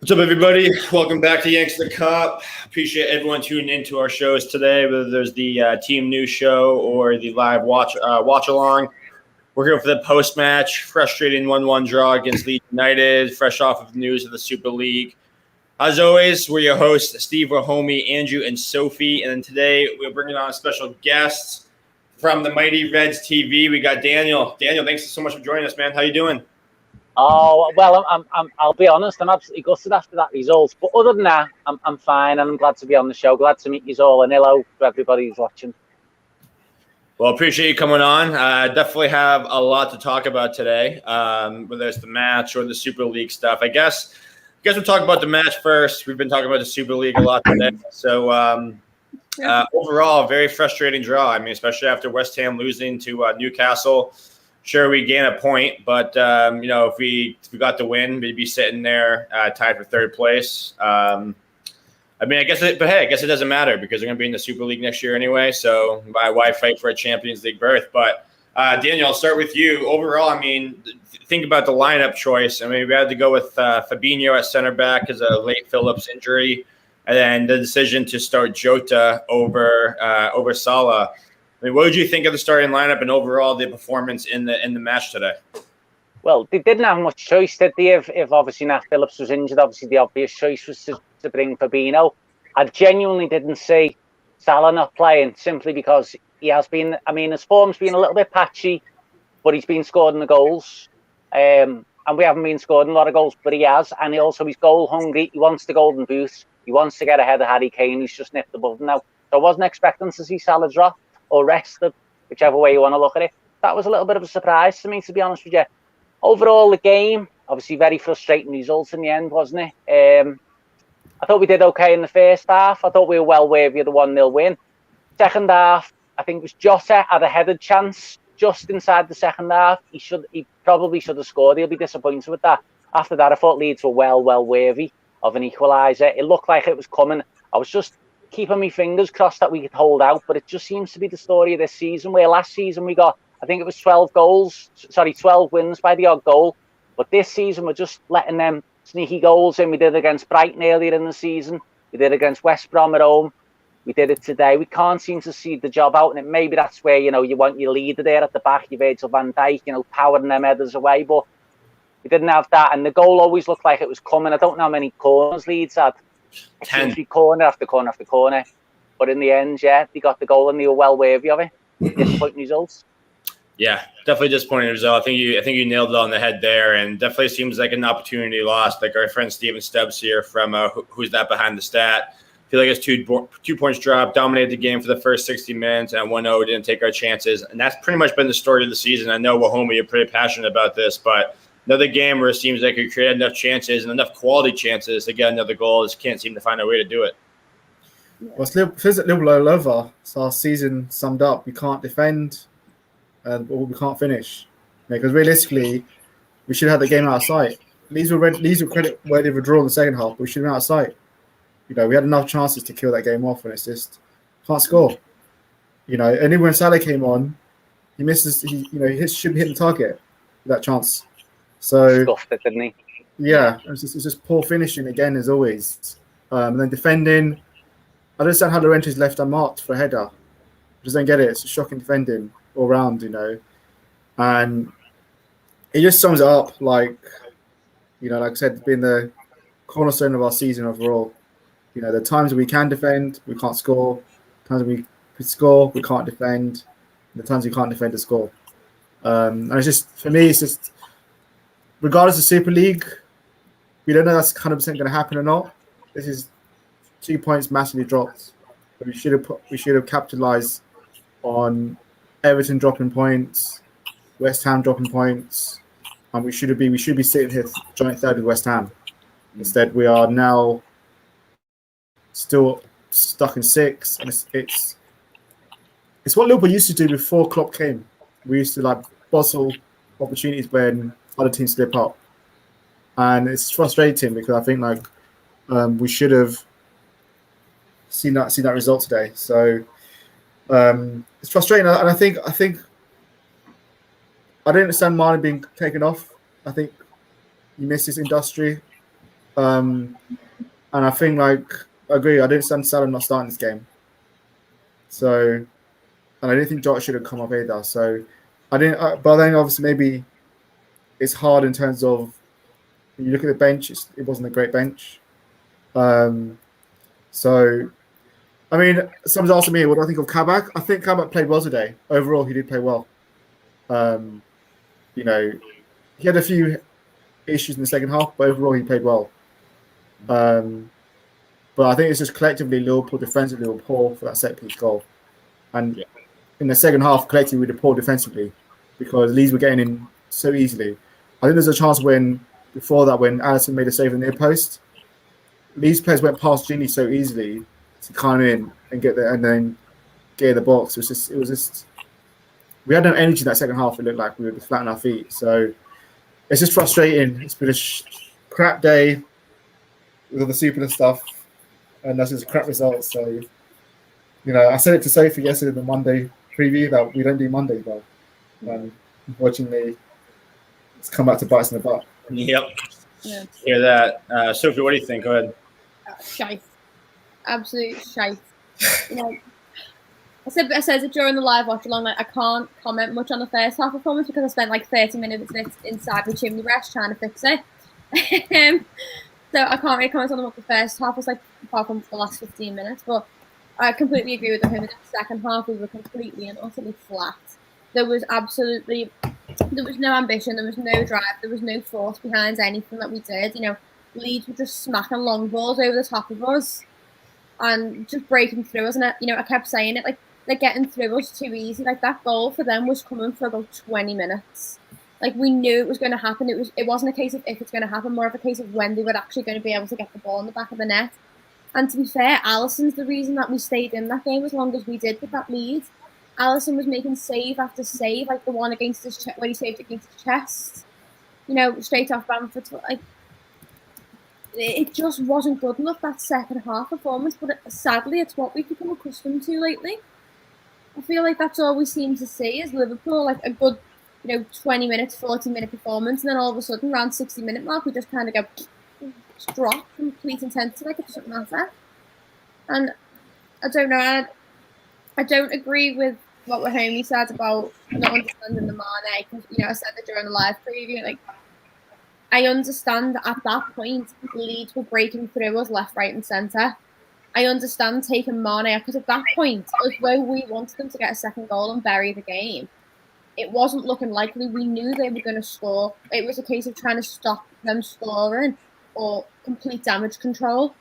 What's up, everybody? Welcome back to Yanks the Cup. Appreciate everyone tuning into our shows today, whether there's the team news show or the live watch along. We're here for the post match, frustrating 1-1 draw against Leeds United, fresh off of the news of the Super League. As always, we're your hosts, Steve, Rahomey, Andrew, and Sophie. And then today we're bringing on special guests from the Mighty Reds TV. We got Daniel. Daniel, thanks so much for joining us, man. How you doing? Oh well, I'll be honest. I'm absolutely gutted after that result. But other than that, I'm fine, and I'm glad to be on the show. Glad to meet you all, and hello to everybody who's watching. Well, appreciate you coming on. Definitely have a lot to talk about today, whether it's the match or the Super League stuff. I guess we'll talk about the match first. We've been talking about the Super League a lot today. So overall, very frustrating draw. I mean, especially after West Ham losing to Newcastle. Sure, we gain a point, but if we got the win, we'd be sitting there tied for third place. I guess it doesn't matter because we're going to be in the Super League next year anyway. So why fight for a Champions League berth? But Daniel, I'll start with you. Overall, I mean, think about the lineup choice. I mean, we had to go with Fabinho at center back because of late Phillips injury, and then the decision to start Jota over Salah. I mean, what did you think of the starting lineup and overall the performance in the match today? Well, they didn't have much choice, did they? If obviously Nat Phillips was injured, obviously the obvious choice was to bring Fabinho. I genuinely didn't see Salah not playing simply because he has been. I mean, his form's been a little bit patchy, but he's been scoring the goals. And we haven't been scoring a lot of goals, but he has. And he's goal hungry. He wants the golden boot. He wants to get ahead of Harry Kane, who's just nipped above him now. So I wasn't expecting to see Salah drop or rested, whichever way you want to look at it. That was a little bit of a surprise to me, to be honest with you. Overall, the game, obviously very frustrating results in the end, wasn't it? I thought we did okay in the first half. I thought we were well worthy of the 1-0 win. Second half, I think it was Jota had a headed chance just inside the second half. He probably should have scored. He'll be disappointed with that. After that, I thought Leeds were well worthy of an equaliser. It looked like it was coming. I was just keeping my fingers crossed that we could hold out, but it just seems to be the story of this season, where last season we got, I think it was 12 wins by the odd goal, but this season we're just letting them sneaky goals in. We did it against Brighton earlier in the season, we did it against West Brom at home, we did it today. We can't seem to see the job out, and maybe that's where, you want your leader there at the back, your Virgil van Dijk, powering them headers away, but we didn't have that, and the goal always looked like it was coming. I don't know how many corners Leeds had. 10. Corner after corner after corner. But in the end, they got the goal and they were well worthy of it. Disappointing results. Yeah, definitely disappointing result. I think you nailed it on the head there, and definitely seems like an opportunity lost. Like our friend Steven Stubbs here from Who's That Behind the Stat. I feel like it's 2 points drop, dominated the game for the first 60 minutes, and 1-0 didn't take our chances. And that's pretty much been the story of the season. I know, Wahomey, you're pretty passionate about this, but another game where it seems like we created enough chances and enough quality chances to get another goal, just can't seem to find a way to do it. Well, it feels like Liverpool all over. So our season summed up. We can't defend, and we can't finish. Because realistically, we should have the game out of sight. Leeds were credit worthy of a draw in the second half, but we should have been out of sight. We had enough chances to kill that game off, and it's just can't score. And even when Salah came on, he misses. He shouldn't hit the target with that chance. So scuffed it, didn't he? Yeah, it's just poor finishing again as always. And then defending, I don't understand how Llorente's left unmarked for a header. I just don't get it. It's a shocking defending all round, and it just sums it up. Like I said, being the cornerstone of our season overall. The times that we can defend, we can't score. The times we score, we can't defend. The times we can't defend to score. And it's just, for me, it's just, regardless of Super League, we don't know that's 100% going to happen or not. This is 2 points massively dropped. But we should have capitalised on Everton dropping points, West Ham dropping points, and we should be sitting here joint third with West Ham. Instead, we are now still stuck in 6, and it's what Liverpool used to do before Klopp came. We used to bustle opportunities when other teams slip up, and it's frustrating because I think we should have seen that result today. So it's frustrating, and I think I don't understand Mane being taken off. I think he missed his industry. And I think, like, I agree. I didn't stand Salah not starting this game. So, and I didn't think Jota should have come up either. So, I didn't. But then, obviously, maybe it's hard in terms of when you look at the bench. It wasn't a great bench. So, I mean, someone's asking me, what do I think of Kabak? I think Kabak played well today. Overall, he did play well. You know, he had a few issues in the second half, but overall, he played well. But I think it's just collectively Liverpool defensively were poor for that set piece goal. And in the second half, collectively we were poor defensively because Leeds were getting in so easily. I think there's a chance before that when Alisson made a save in the near post, Leeds players went past Gini so easily to come in and get there and then get in the box. It was just we had no energy in that second half. It looked like we were flat on our feet. So it's just frustrating. It's been a crap day with all the super stuff, and that's just a crap result. So, I said it to Sophie yesterday in the Monday preview that we don't do Mondays well. Unfortunately, it's come back to bite us in the butt. Yep. Yeah. Hear that. Sophie, what do you think? Go ahead. Shite. Absolute shite. I said it during the live watch along, like I can't comment much on the first half performance because I spent like 30 minutes inside the chimney breast trying to fix it. So I can't really comment on what the first half was like, apart from the last 15 minutes. But I completely agree with him. In the second half, we were completely and utterly flat. There was no ambition, there was no drive, there was no force behind anything that we did. Leeds were just smacking long balls over the top of us and just breaking through us. And I kept saying it, like, they're getting through us too easy. Like, that goal for them was coming for about 20 minutes. Like, we knew it was going to happen. It wasn't a case of if it's going to happen, more of a case of when they were actually going to be able to get the ball in the back of the net. And to be fair, Alisson's the reason that we stayed in that game as long as we did with that lead. Alisson was making save after save, like the one against his chest, where he saved against his chest. Straight off Bamford. Like, it just wasn't good enough, that second half performance. But sadly, it's what we've become accustomed to lately. I feel like that's all we seem to see is Liverpool, like a good, 20 minutes, 40-minute performance, and then all of a sudden, around 60-minute mark, we just kind of go drop, complete intensity, like it doesn't matter. And I don't know, I don't agree with what Wahomey said about not understanding the Mane, because, I said that during the live preview, like, I understand that at that point, Leeds were breaking through us left, right, and centre. I understand taking Mane, because at that point, it was where we wanted them to get a second goal and bury the game. It wasn't looking likely. We knew they were going to score. It was a case of trying to stop them scoring or complete damage control.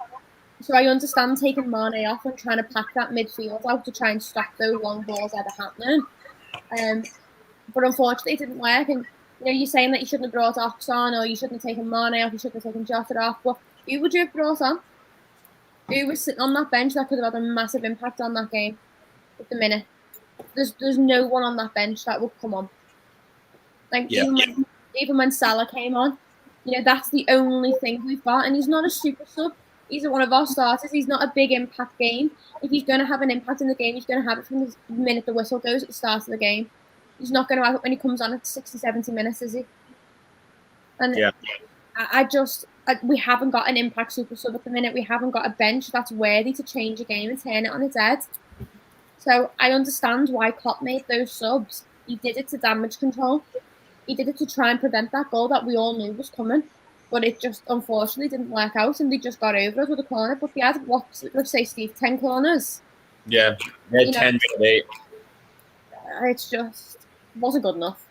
So I understand taking Mane off and trying to pack that midfield out to try and stop those long balls ever happening. But unfortunately, it didn't work. And you're saying that you shouldn't have brought Ox on, or you shouldn't have taken Mane off, you shouldn't have taken Jota off. But who would you have brought on? Who was sitting on that bench that could have had a massive impact on that game at the minute? There's no one on that bench that would come on. Like, even when Salah came on, that's the only thing we've got. And he's not a super sub. He's one of our starters. He's not a big impact game. If he's going to have an impact in the game, he's going to have it from the minute the whistle goes at the start of the game. He's not going to have it when he comes on at 60, 70 minutes, is he? And we haven't got an impact super sub at the minute. We haven't got a bench that's worthy to change a game and turn it on its head. So I understand why Klopp made those subs. He did it to damage control. He did it to try and prevent that goal that we all knew was coming. But it just, unfortunately, didn't work out, and they just got over us with a corner. But they had, let's say, Steve, 10 corners. Yeah, they had 10 to 8. It's just wasn't good enough.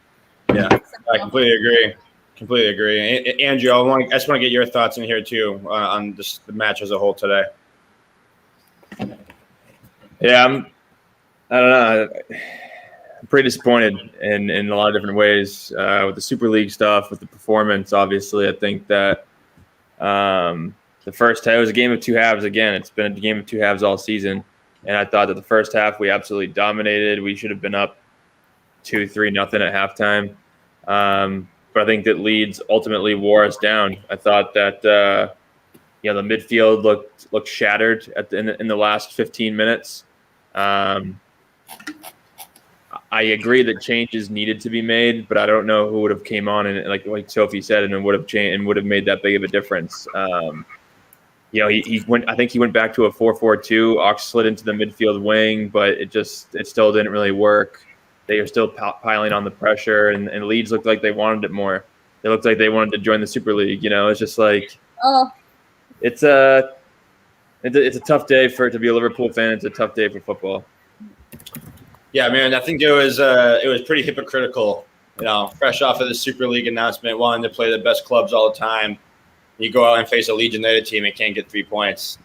Yeah, I completely agree. Andrew, I just want to get your thoughts in here, too, on just the match as a whole today. Yeah, I don't know. I'm pretty disappointed in a lot of different ways with the Super League stuff, with the performance. Obviously, I think that the first half, it was a game of two halves. Again, it's been a game of two halves all season, and I thought that the first half we absolutely dominated. We should have been up 2-3-0 at halftime, but I think that Leeds ultimately wore us down. I thought that the midfield looked shattered in the last 15 minutes. I agree that changes needed to be made, but I don't know who would have came on and like Sophie said, and it would have changed and would have made that big of a difference. He went. I think he went back to a 4-4-2. Ox slid into the midfield wing, but it still didn't really work. They are still piling on the pressure, and Leeds looked like they wanted it more. They looked like they wanted to join the Super League. It's just like it's a tough day to be a Liverpool fan. It's a tough day for football. Yeah, man, I think it was pretty hypocritical. Fresh off of the Super League announcement, wanting to play the best clubs all the time. You go out and face a Leeds United team and can't get 3 points.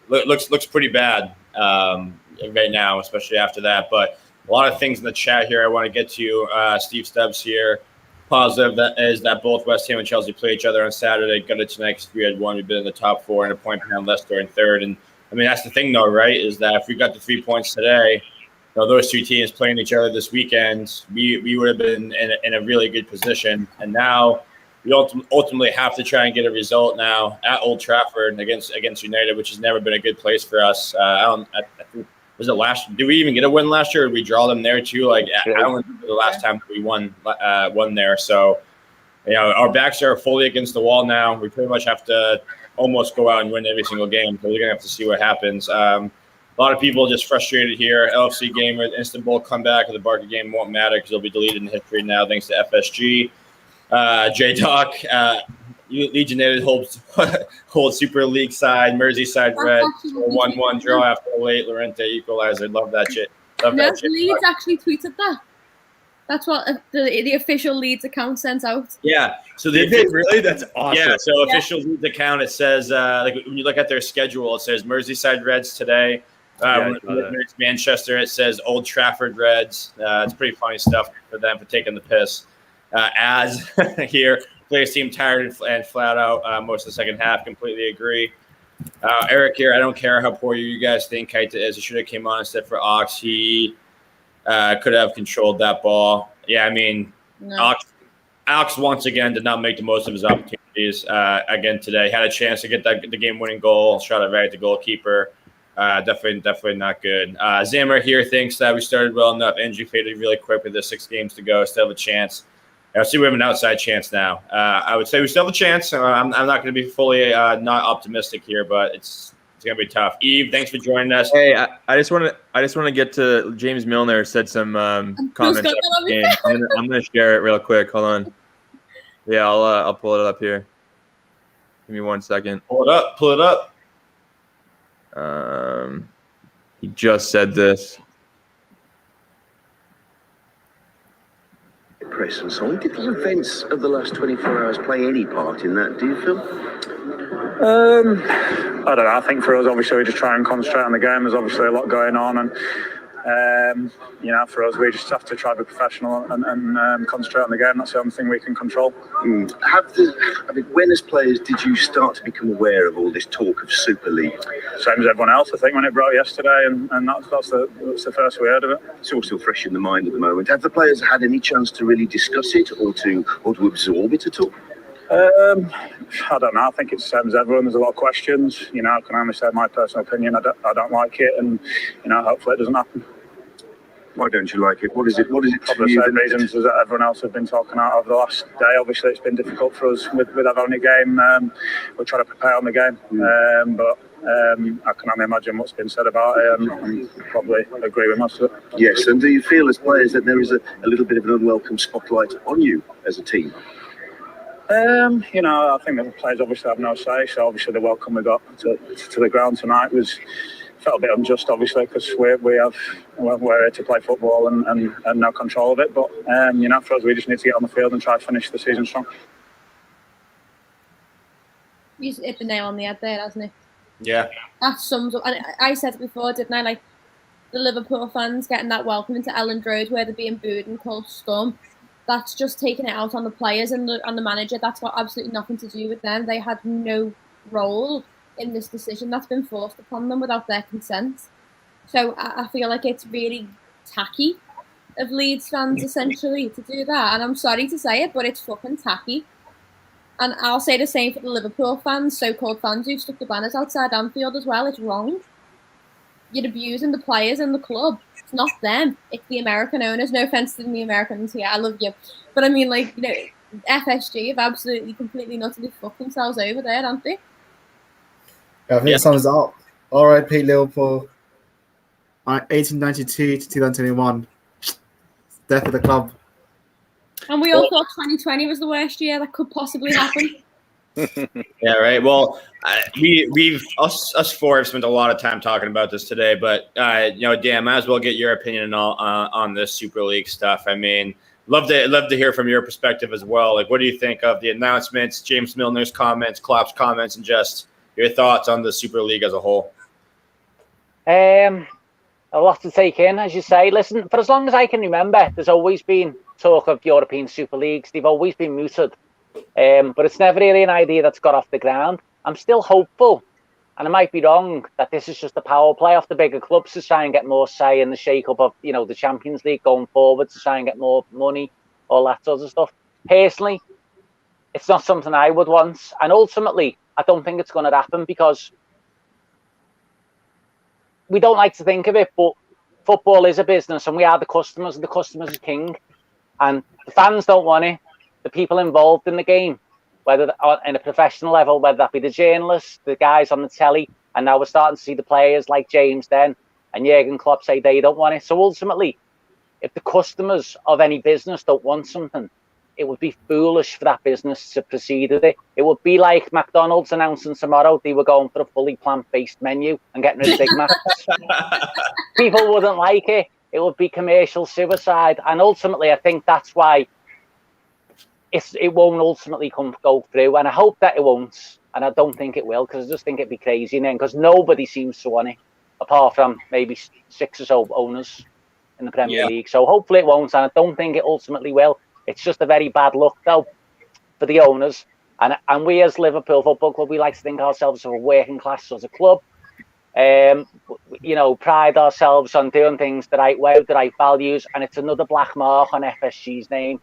Looks pretty bad right now, especially after that. But a lot of things in the chat here I want to get to. Steve Stubbs here. Positive that both West Ham and Chelsea play each other on Saturday. Got it tonight because we had won. We've been in the top 4 and a point behind Leicester in third. And I mean, that's the thing, though, right? Is that if we got the 3 points today, those two teams playing each other this weekend, we would have been in a really good position. And now we ultimately have to try and get a result now at Old Trafford against United, which has never been a good place for us. I think, was it last? Did we even get a win last year? Or did we draw them there too? I don't remember the last time we won there. So, our backs are fully against the wall now. We pretty much have to almost go out and win every single game. So we're gonna have to see what happens. A lot of people just frustrated here. LFC Gamer, the Istanbul comeback of the Barca game won't matter because it'll be deleted in history now thanks to FSG. J-Doc, Leeds United holds Super League side, Merseyside Red, 1-1 draw after a late Llorente equalizer. Love that shit. Leeds actually tweeted that. That's what the official Leeds account sends out. Yeah. So really? That's awesome. Yeah. So official Leeds account, it says when you look at their schedule, it says Merseyside Reds today. When it's Manchester, it says Old Trafford Reds. It's pretty funny stuff for them for taking the piss. As here, players seem tired and flat out most of the second half. Completely agree. Eric here, I don't care how poor you guys think Keita is. He should have came on instead for Ox. He could have controlled that ball. Yeah, I mean, no. Ox once again did not make the most of his opportunities again today. Had a chance to get the game-winning goal, shot it right at the goalkeeper. Definitely not good. Zammer here thinks that we started well enough. Injury faded really quick with the 6 games to go. Still have a chance. I see we have an outside chance now. I would say we still have a chance. I'm not going to be fully not optimistic here, but it's going to be tough. Eve, thanks for joining us. Hey, I just want to get to James Milner said some comments. I'm going to share it real quick. Hold on. Yeah, I'll pull it up here. Give me 1 second. Pull it up. He just said this. Press and so on. Did the events of the last 24 hours play any part in that, do you feel? I don't know. I think for us, obviously, we just try and concentrate on the game. There's obviously a lot going on, and for us, we just have to try to be professional and concentrate on the game. That's the only thing we can control. When as players did you start to become aware of all this talk of Super League? Same as everyone else, I think, when it broke yesterday, and that's the first we heard of it. It's all still fresh in the mind at the moment. Have the players had any chance to really discuss it or to absorb it at all? I don't know. I think it's the same as everyone. There's a lot of questions. I can only say my personal opinion. I don't like it, and hopefully it doesn't happen. Why don't you like it? What is it? Probably the same reasons as everyone else has been talking about over the last day. Obviously, it's been difficult for us with having a game. We're trying to prepare on the game, but I can only imagine what's been said about it, and probably agree with most of it. Yes, and do you feel as players that there is a little bit of an unwelcome spotlight on you as a team? I think the players obviously have no say, so obviously the welcome we got to the ground tonight felt a bit unjust, obviously, because we're here to play football and no control of it. But for us, we just need to get on the field and try to finish the season strong. You hit the nail on the head there, hasn't it? Yeah. That sums up. And I said it before, didn't I? Like the Liverpool fans getting that welcome into Elland Road where they're being booed and called scum. That's just taking it out on the players and the manager. That's got absolutely nothing to do with them. They had no role in this decision that's been forced upon them without their consent. So I feel like it's really tacky of Leeds fans essentially to do that. And I'm sorry to say it, but it's fucking tacky. And I'll say the same for the Liverpool fans, so-called fans who stuck the banners outside Anfield as well. It's wrong. you're abusing the players and the club. It's not them. It's the American owners. No offense to the Americans here. I love you. But I mean, like, FSG have absolutely, completely, utterly fucked themselves over there, haven't they? I think it sums it up. R.I.P. Liverpool. 1892 to 2021. Death of the club. And we all thought 2020 was the worst year that could possibly happen. Yeah, right. Well, us four have spent a lot of time talking about this today, but Dan, might as well get your opinion on this Super League stuff. I mean, love to hear from your perspective as well. Like, what do you think of the announcements, James Milner's comments, Klopp's comments, and just your thoughts on the Super League as a whole? A lot to take in, as you say. Listen, for as long as I can remember, there's always been talk of European Super Leagues. They've always been mooted. But it's never really an idea that's got off the ground. I'm still hopeful, and I might be wrong, that this is just a power play off the bigger clubs to try and get more say in the shake-up of, the Champions League going forward, to try and get more money, all that sort of stuff. Personally, it's not something I would want. And ultimately, I don't think it's going to happen, because we don't like to think of it, but football is a business, and we are the customers, and the customers are king. And the fans don't want it. The people involved in the game, whether in a professional level, whether that be the journalists, the guys on the telly, and now we're starting to see the players like James Den and Jurgen Klopp say they don't want it. So ultimately, if the customers of any business don't want something, it would be foolish for that business to proceed with it. It would be like McDonald's announcing tomorrow they were going for a fully plant-based menu and getting rid of Big Macs. People wouldn't like it. It would be commercial suicide. And ultimately, I think that's why it won't ultimately go through. And I hope that it won't. And I don't think it will, because I just think it'd be crazy then, because nobody seems to want it, apart from maybe 6 or so owners in the Premier League. So hopefully it won't, and I don't think it ultimately will. It's just a very bad look, though, for the owners. And we as Liverpool Football Club, we like to think ourselves as a working class as a club. Pride ourselves on doing things the right way, with the right values, and it's another black mark on FSG's name.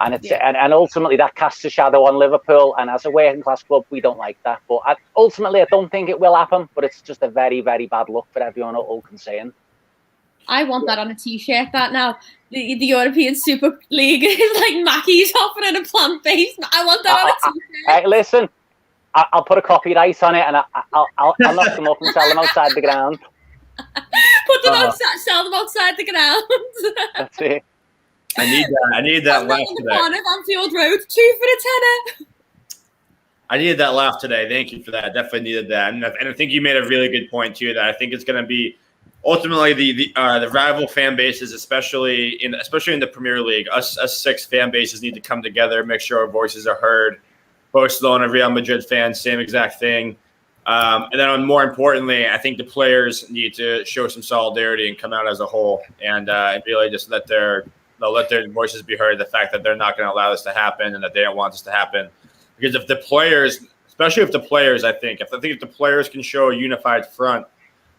And and ultimately that casts a shadow on Liverpool. And as a working class club, we don't like that. But ultimately, I don't think it will happen. But it's just a very, very bad look for everyone all concerned. I want that on a T-shirt. That now the European Super League is like Mackey's offering a plant-based. I want that on a T-shirt. Hey, listen, I'll put a copyright on it, and I'll knock them up and sell them outside the ground. Put them outside, sell them outside the ground. That's it. I need that laugh today. On Anfield Road, 2 for a tenner. I needed that laugh today. Thank you for that. Definitely needed that, and I think you made a really good point too. That I think it's going to be ultimately the rival fan bases, especially in the Premier League. Us 6 fan bases need to come together, make sure our voices are heard. Barcelona, Real Madrid fans, same exact thing. And then more importantly, I think the players need to show some solidarity and come out as a whole, and really just let their voices be heard. The fact that they're not going to allow this to happen, and that they don't want this to happen, because if the players, I think if the players can show a unified front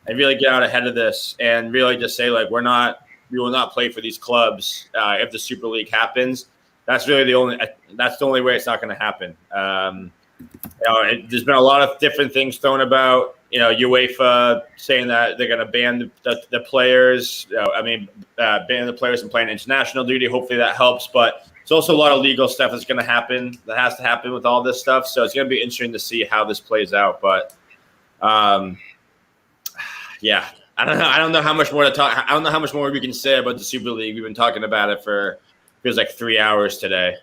and really get out ahead of this, and really just say like we will not play for these clubs if the Super League happens. That's really the only way it's not going to happen. There's been a lot of different things thrown about. UEFA saying that they're going to ban the players. Ban the players from playing international duty. Hopefully that helps. But there's also a lot of legal stuff that's going to happen. That has to happen with all this stuff. So it's going to be interesting to see how this plays out. But I don't know how much more to talk. I don't know how much more we can say about the Super League. We've been talking about it for feels like 3 hours today.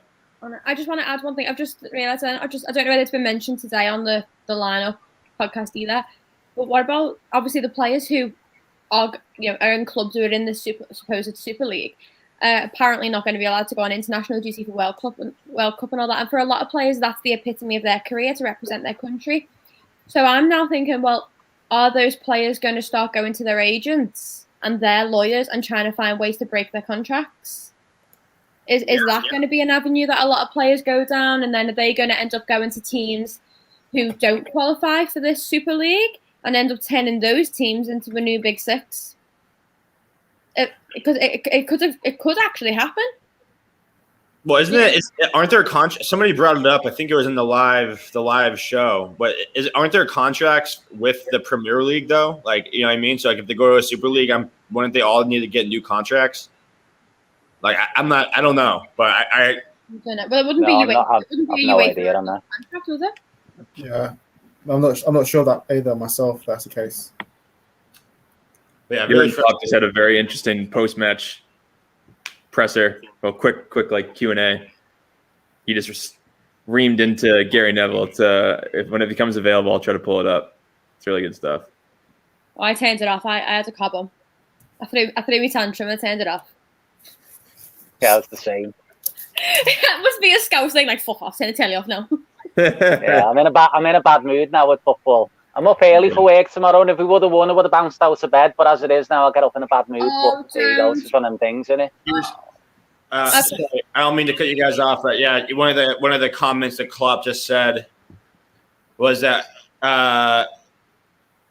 I just want to add one thing. I've just realised, I don't know whether it's been mentioned today on the lineup podcast either. But what about obviously the players who are in clubs who are in the supposed Super League? Apparently not going to be allowed to go on international duty for World Cup and all that. And for a lot of players, that's the epitome of their career, to represent their country. So I'm now thinking, well, are those players going to start going to their agents and their lawyers and trying to find ways to break their contracts? Is that going to be an avenue that a lot of players go down? And then are they going to end up going to teams who don't qualify for this Super League and end up turning those teams into the new Big Six? Because it could actually happen. Well, aren't there contracts? Somebody brought it up. I think it was in the live show. But aren't there contracts with the Premier League though? Like, you know what I mean? So like if they go to a Super League, wouldn't they all need to get new contracts? Like I don't know, but I don't know. Well, it wouldn't be No, you. I've no idea on that. Contract, was it? Yeah, I'm not sure that either myself. If that's the case. yeah, Jurgen Klopp just had a very interesting post-match presser. Well, quick like Q&A. He just reamed into Gary Neville when it becomes available, I'll try to pull it up. It's really good stuff. Oh, I turned it off. I had to cob him. I threw my tantrum and turned it off. Yeah, it's the same. It must be a scouse thing, like fuck off, turn the telly off now. Yeah, I'm in a bad mood now with football. I'm up early for work tomorrow, and if we would have won, I would have bounced out of bed. But as it is now, I'll get up in a bad mood. But there you go. It's just one of them things, isn't it? I don't mean to cut you guys off, but yeah, one of the comments that Klopp just said was that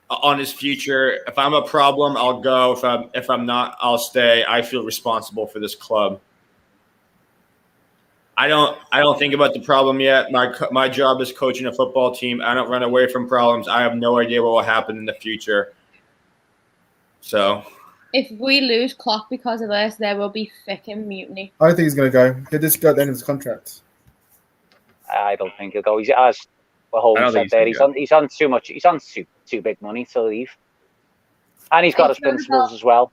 on his future, if I'm a problem, I'll go. If I'm not, I'll stay. I feel responsible for this club. I don't think about the problem yet. My job is coaching a football team. I don't run away from problems. I have no idea what will happen in the future. So, if we lose Klopp because of this, there will be fucking mutiny. I don't think he's going to go. He'll just go at the end of his contract. I don't think he'll go. He's as Holmes said there. He's on too much. He's on too big money to leave, and he's got his principles as well.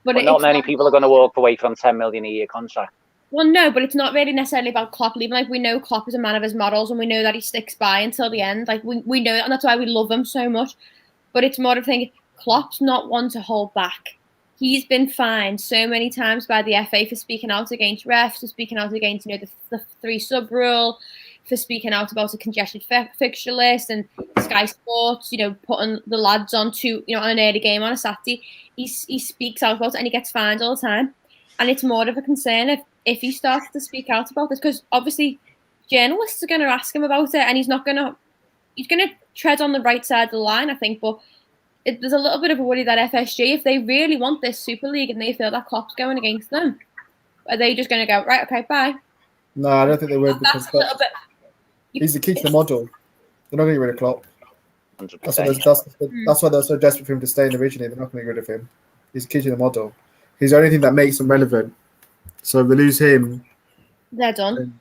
But not many people are going to walk away from $10 million a year contract. Well, no, but it's not really necessarily about Klopp leaving. Like, we know Klopp is a man of his models, and we know that he sticks by until the end. Like, we know that, and that's why we love him so much. But it's more of thinking, Klopp's not one to hold back. He's been fined so many times by the FA for speaking out against refs, for speaking out against, the 3-sub rule, for speaking out about a congested fixture list, and Sky Sports, putting the lads on on an early game on a Saturday. He speaks out about it, and he gets fined all the time. And it's more of a concern if he starts to speak out about this, because obviously journalists are going to ask him about it, and he's going to tread on the right side of the line, I think. But there's a little bit of a worry that FSG, if they really want this Super League and they feel that Klopp's going against them, are they just going to go, right, okay, bye? No, I don't think they would, because he's the key to the model. They're not going to get rid of Klopp. That's why they're so desperate for him to stay in originally. They're not going to get rid of him. He's the key to the model. He's the only thing that makes them relevant. So if they lose him, they're done.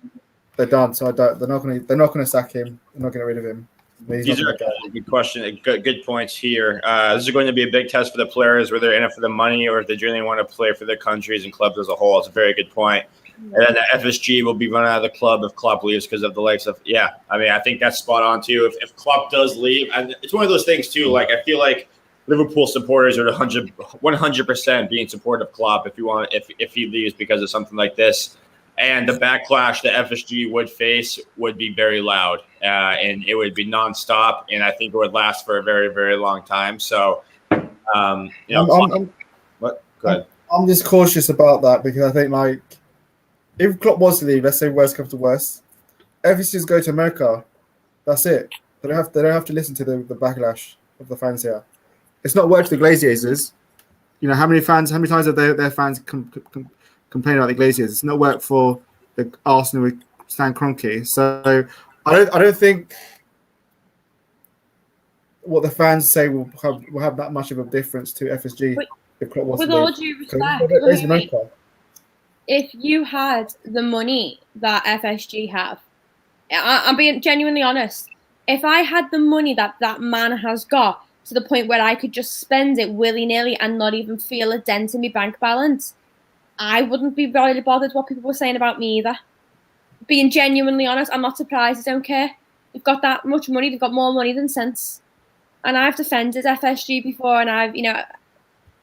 They're done. So they're not going to sack him. They're not going to get rid of him. These are a good question. Good points here. This is going to be a big test for the players, whether they're in it for the money or if they genuinely want to play for their countries and clubs as a whole. It's a very good point. And then the FSG will be run out of the club if Klopp leaves because of the likes of, I think that's spot on too. If Klopp does leave, and it's one of those things too, like I feel like Liverpool supporters are 100% being supportive of Klopp if he leaves because of something like this. And the backlash that FSG would face would be very loud, and it would be nonstop. And I think it would last for a very, very long time. So, go ahead. I'm just cautious about that because I think, if Klopp was to leave, let's say worst comes to worst, FSG just go to America. That's it. They don't have to listen to the backlash of the fans here. It's not worked for the Glaziers. How many times have their fans complain about the Glaziers? It's not worked for the Arsenal with Stan Kroenke. So I don't think what the fans say will have that much of a difference to FSG. With all due respect, if you had the money that FSG have, I'm being genuinely honest. If I had the money that man has got, to the point where I could just spend it willy-nilly and not even feel a dent in my bank balance, I wouldn't be really bothered what people were saying about me either. Being genuinely honest, I'm not surprised. I don't care. They've got that much money. They've got more money than sense. And I've defended FSG before, and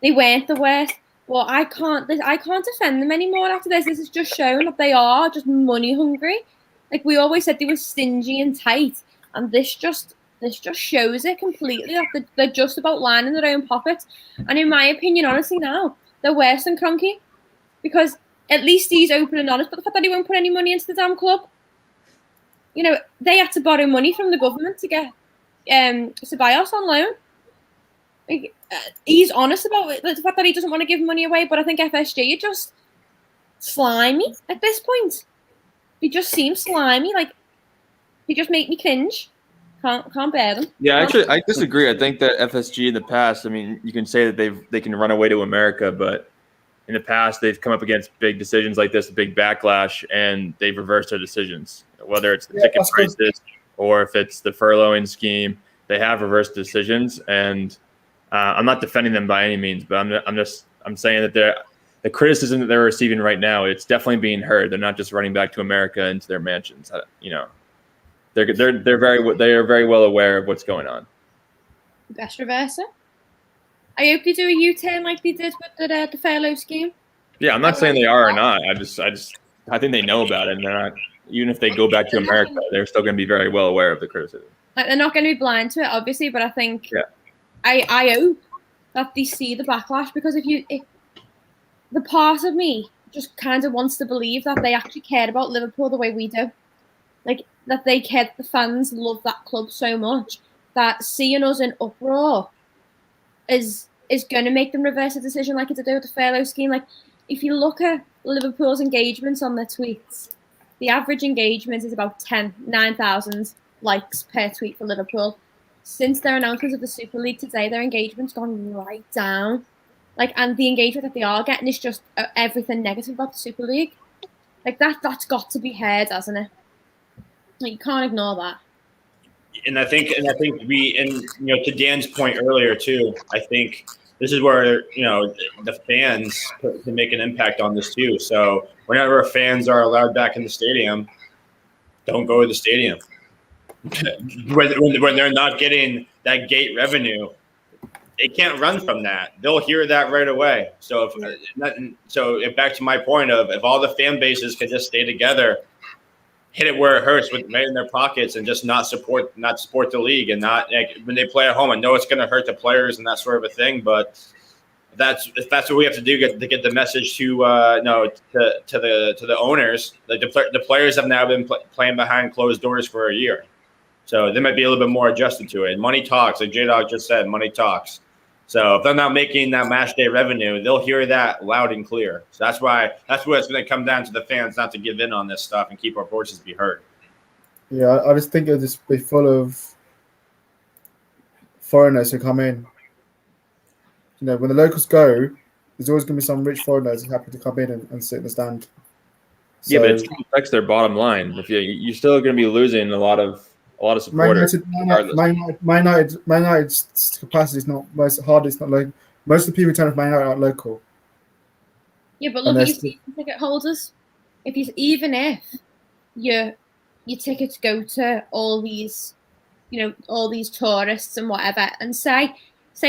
they weren't the worst. Well, I can't defend them anymore after this. This has just shown that they are just money hungry. Like we always said, they were stingy and tight, and this just shows it completely that they're just about lining their own pockets. And in my opinion, honestly now, they're worse than Kroenke. Because at least he's open and honest, but the fact that he won't put any money into the damn club. They had to borrow money from the government to get Ceballos on loan. He's honest about it, the fact that he doesn't want to give money away, but I think FSG are just slimy at this point. They just seem slimy. Like they just make me cringe. Can't bear them. Yeah, actually, I disagree. I think that FSG in the past, I mean, you can say that they can run away to America, but in the past they've come up against big decisions like this, a big backlash, and they've reversed their decisions. Whether it's the ticket prices or if it's the furloughing scheme, they have reversed decisions. And I'm not defending them by any means, but I'm saying that the criticism that they're receiving right now, it's definitely being heard. They're not just running back to America into their mansions. You know. They are very well aware of what's going on. Best reverser. I hope they do a U-turn like they did with the furlough scheme. Yeah, I'm not saying they are or not. I think they know about it, and they're not. Even if they go back to America, they're still going to be very well aware of the criticism. Like, they're not going to be blind to it, obviously, but I think I hope that they see the backlash, because if the part of me just kind of wants to believe that they actually cared about Liverpool the way we do. Like, that they cared, the fans love that club so much that seeing us in uproar is going to make them reverse a decision like it's to do with the furlough scheme. Like, if you look at Liverpool's engagements on their tweets, the average engagement is about 9,000 likes per tweet for Liverpool. Since their announcement of the Super League today, their engagement's gone right down. Like, and the engagement that they are getting is just everything negative about the Super League. Like, that's got to be heard, hasn't it? Like, you can't ignore that. And I think to Dan's point earlier too, I think this is where the fans can make an impact on this too. So whenever fans are allowed back in the stadium, don't go to the stadium. when they're not getting that gate revenue, they can't run from that. They'll hear that right away. So back to my point of, if all the fan bases could just stay together, hit it where it hurts, right in their pockets, and just not support the league, and not, like, when they play at home. I know it's going to hurt the players and that sort of a thing, but if that's what we have to do to get the message to the owners. Like, the players have now been playing behind closed doors for a year, so they might be a little bit more adjusted to it. And money talks, like J-Dog just said, money talks. So if they're not making that match day revenue, they'll hear that loud and clear. So that's where it's going to come down to the fans not to give in on this stuff and keep our voices be heard. Yeah, I just think it'll just be full of foreigners who come in. When the locals go, there's always going to be some rich foreigners who are happy to come in and sit in the stand. So, yeah, but it affects their bottom line. If you're still going to be losing a lot of supporters. Man United's capacity is not most hardest. Not like most of the people who turn up Man United are local. Yeah, but look at your season ticket holders. Even if your tickets go to all these, all these tourists and whatever, and say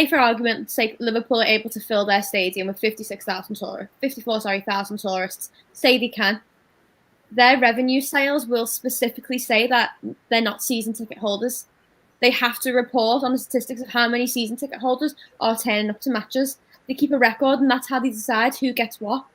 for argument's sake, Liverpool are able to fill their stadium with 54,000 tourists. Say they can. Their revenue sales will specifically say that they're not season ticket holders. They have to report on the statistics of how many season ticket holders are turning up to matches. They keep a record, and that's how they decide who gets what.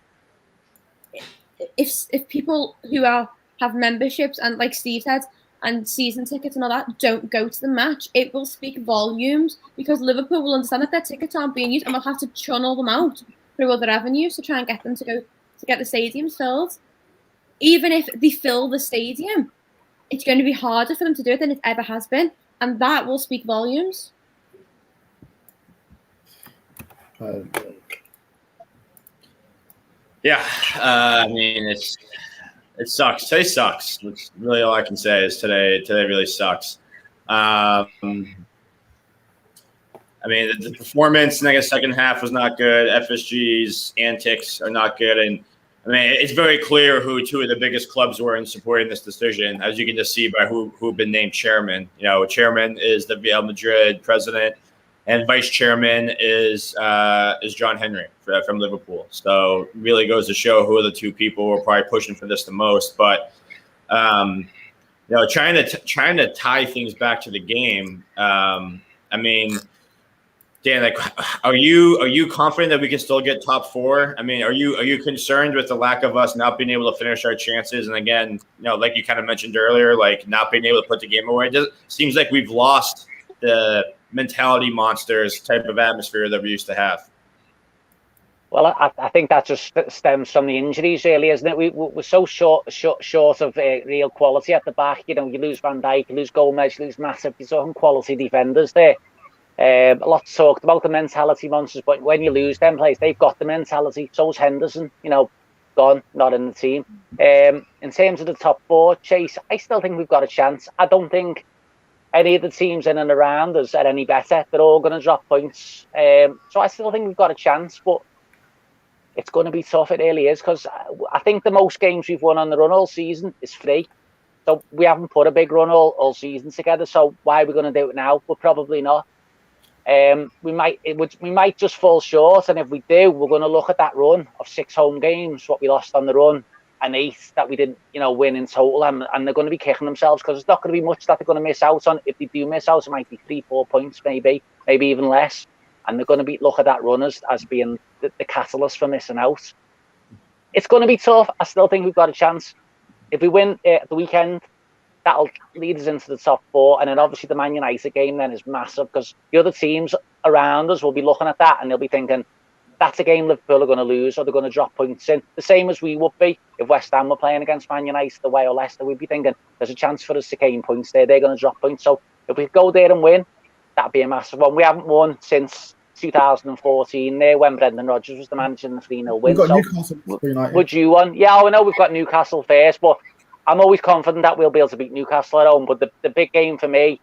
If people who have memberships and, like Steve said, and season tickets and all that don't go to the match, it will speak volumes, because Liverpool will understand that their tickets aren't being used, and will have to channel them out through other avenues to try and get them to get the stadiums filled. Even if they fill the stadium, it's going to be harder for them to do it than it ever has been, and that will speak volumes. Yeah, I mean, it sucks. Today sucks. That's really all I can say is today really sucks. I mean, the performance in the second half was not good. FSG's antics are not good, and I mean, it's very clear who two of the biggest clubs were in supporting this decision, as you can just see by who've been named chairman. Chairman is the Real Madrid president, and vice chairman is John Henry from Liverpool. So really goes to show who are the two people who are probably pushing for this the most. But trying to tie things back to the game. I mean, Dan, like, are you confident that we can still get top four? I mean, are you concerned with the lack of us not being able to finish our chances? And again, like you kind of mentioned earlier, like not being able to put the game away. It seems like we've lost the mentality monsters type of atmosphere that we used to have. Well, I think that just stems from the injuries, really, isn't it? We're so short of real quality at the back. You know, you lose Van Dijk, you lose Gomez, you lose Matip. You're talking quality defenders there. A lot talked about the mentality monsters, but when you lose them players, they've got the mentality. So's Henderson, you know, gone, not in the team. In terms of the top four, Chase, I still think we've got a chance. I don't think any of the teams in and around us are any better. They're all going to drop points. So I still think we've got a chance, but it's going to be tough. It really is, because I think the most games we've won on the run all season is 3. So we haven't put a big run all season together. So why are we going to do it now? We're probably not. We might just fall short, and if we do, we're going to look at that run of 6 home games, what we lost on the run, and 8 that we didn't, win in total, and they're going to be kicking themselves, because there's not going to be much that they're going to miss out on. If they do miss out, it might be 3-4 points, maybe even less, and they're going to look at that run as being the catalyst for missing out. It's going to be tough. I still think we've got a chance. If we win at the weekend, that'll lead us into the top 4. And then obviously the Man United game then is massive, because the other teams around us will be looking at that and they'll be thinking, that's a game Liverpool are going to lose, or they're going to drop points in. The same as we would be if West Ham were playing against Man United away, or Leicester. We'd be thinking, there's a chance for us to gain points there. They're going to drop points. So if we go there and win, that'd be a massive one. We haven't won since 2014 there, when Brendan Rodgers was the manager in the 3-0 win. We've got so Newcastle United. Would you want? Yeah, I know we've got Newcastle first, but I'm always confident that we'll be able to beat Newcastle at home. But the big game for me,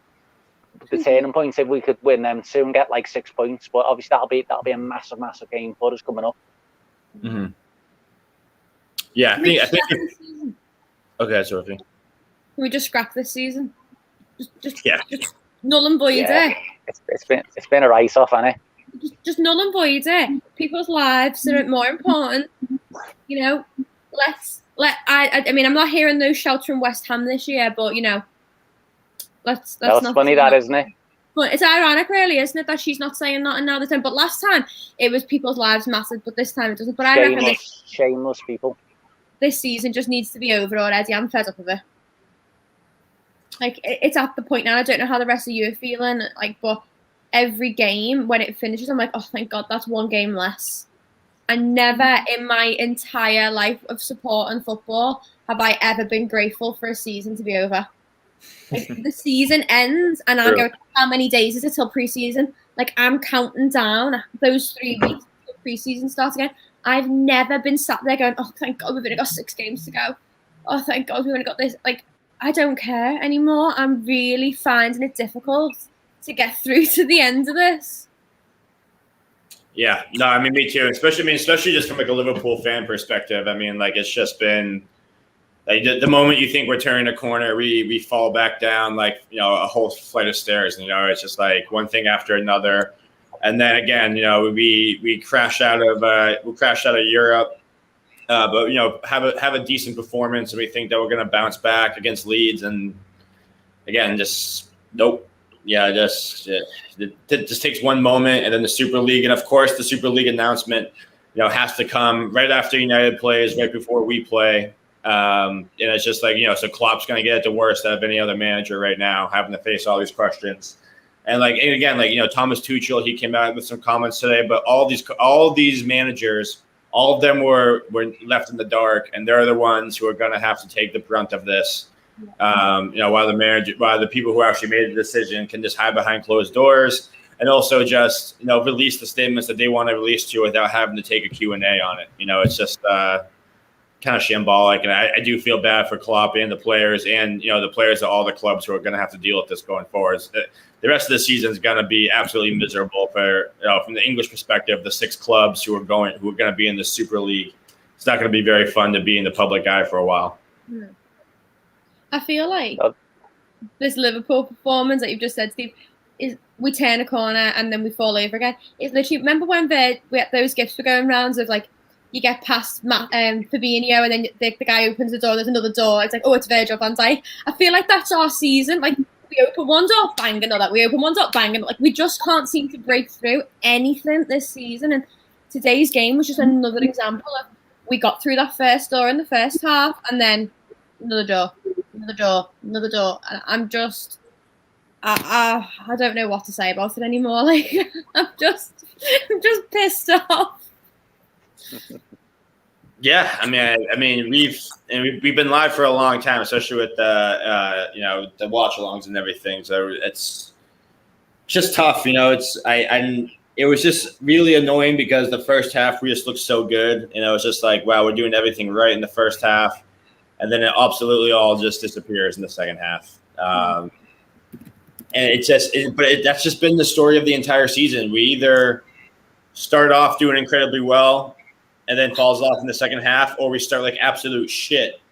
the turning point, if we could win them too and get like 6 points. But obviously that'll be a massive game for us coming up. Mm-hmm. Yeah, I think. Okay, Sophie. Can we just scrap this season? Just null and void it. It's been a write-off, hasn't it? Just null and void it. People's lives are more important. I mean, I'm not hearing those shouts from West Ham this year, but let's That's not. funny, that, isn't it? But it's ironic, really, isn't it, that she's not saying nothing now this time? But last time it was people's lives mattered, but this time it doesn't. But I reckon shameless people. This season just needs to be over already. I'm fed up of it. Like, it's at the point now. I don't know how the rest of you are feeling. Like, but every game when it finishes, I'm like, oh, thank God, that's one game less. And never in my entire life of support and football have I ever been grateful for a season to be over. Like, the season ends, and I go, how many days is it till pre-season? Like, I'm counting down those 3 weeks till pre-season starts again. I've never been sat there going, oh, thank God, we've only got 6 games to go. Oh, thank God, we've only got this. Like, I don't care anymore. I'm really finding it difficult to get through to the end of this. Yeah, no, I mean, me too. Especially just from like a Liverpool fan perspective. I mean, like, it's just been like the moment you think we're turning a corner, we fall back down like a whole flight of stairs. It's just like one thing after another, and then again, we crash out of Europe, but have a decent performance, and we think that we're going to bounce back against Leeds, and again, just nope. Yeah, it just takes one moment, and then the Super League, and of course the Super League announcement, has to come right after United plays, right before we play, and it's just like so Klopp's going to get it the worst out of any other manager right now, having to face all these questions, and again, Thomas Tuchel, he came out with some comments today, but all these managers, all of them were left in the dark, and they're the ones who are going to have to take the brunt of this. While the people who actually made the decision can just hide behind closed doors, and also just release the statements that they want to release to you without having to take a Q&A on it. It's just kind of shambolic, and I do feel bad for Klopp and the players, and the players of all the clubs who are going to have to deal with this going forward. The rest of the season is going to be absolutely miserable for from the English perspective. The 6 clubs who are going to be in the Super League. It's not going to be very fun to be in the public eye for a while. I feel like this Liverpool performance that you've just said, Steve, is we turn a corner and then we fall over again. It's literally, remember when we had those gifts were going rounds of like, you get past Fabinho and then the guy opens the door, there's another door. It's like, oh, it's Virgil van Dijk. I feel like that's our season. Like, we open one door, bang another. We open one door, bang another. Like, we just can't seem to break through anything this season. And today's game was just another example of we got through that first door in the first half, and then another door. And I'm just, I don't know what to say about it anymore. Like, I'm just pissed off. Yeah, I mean, we've been live for a long time, especially with the the watch alongs and everything. So it's just tough, it was just really annoying because the first half we just looked so good, and it was just like, wow, we're doing everything right in the first half, and then it absolutely all just disappears in the second half. And that's just been the story of the entire season. We either start off doing incredibly well and then falls off in the second half, or we start like absolute shit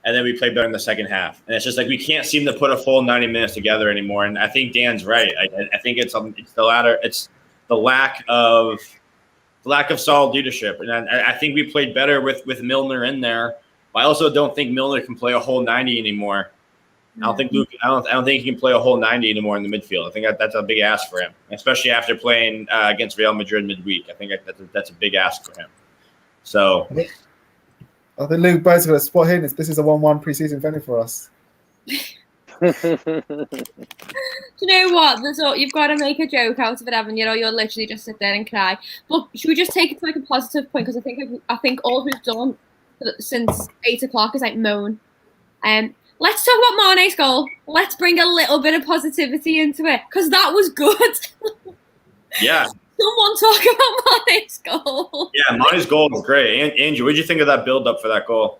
and then we play better in the second half. And it's just like we can't seem to put a full 90 minutes together anymore. And I think Dan's right. I think it's the latter. It's the lack of solid leadership. And I think we played better with Milner in there. But I also don't think Milner can play a whole 90 anymore. I don't think he can play a whole 90 anymore in the midfield. I think that's a big ask for him, especially after playing against Real Madrid midweek. I think that's a big ask for him. So I think Luke Bo's going to spot him. This is a 1-1 preseason friendly for us. Do you know what? You've got to make a joke out of it, haven't you? Or you'll literally just sit there and cry. But should we just take it to like a positive point? Because I think all we've done since 8 o'clock is like moan. Let's talk about Mane's goal. Let's bring a little bit of positivity into it because that was good. Yeah. Someone talk about Mane's goal. Yeah, Mane's goal was great. Andrew, what did you think of that build-up for that goal?